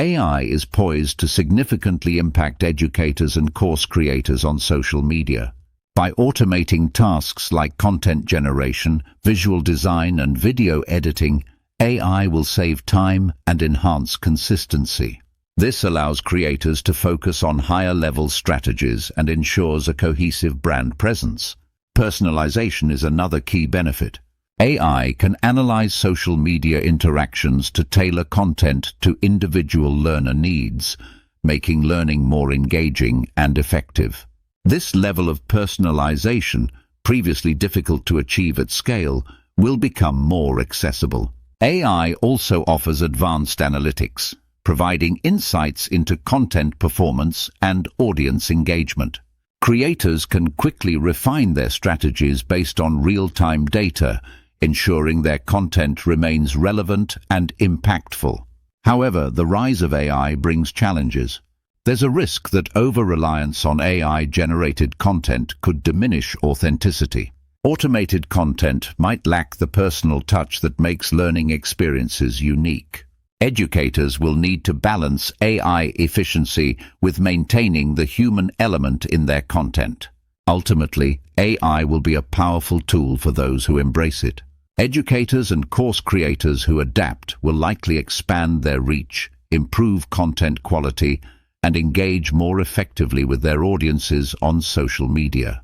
AI is poised to significantly impact educators and course creators on social media. By automating tasks like content generation, visual design, and video editing, AI will save time and enhance consistency. This allows creators to focus on higher-level strategies and ensures a cohesive brand presence. Personalization is another key benefit. AI can analyze social media interactions to tailor content to individual learner needs, making learning more engaging and effective. This level of personalization, previously difficult to achieve at scale, will become more accessible. AI also offers advanced analytics, providing insights into content performance and audience engagement. Creators can quickly refine their strategies based on real-time data, ensuring their content remains relevant and impactful. However, the rise of AI brings challenges. There's a risk that over-reliance on AI-generated content could diminish authenticity. Automated content might lack the personal touch that makes learning experiences unique. Educators will need to balance AI efficiency with maintaining the human element in their content. Ultimately, AI will be a powerful tool for those who embrace it. Educators and course creators who adapt will likely expand their reach, improve content quality, and engage more effectively with their audiences on social media.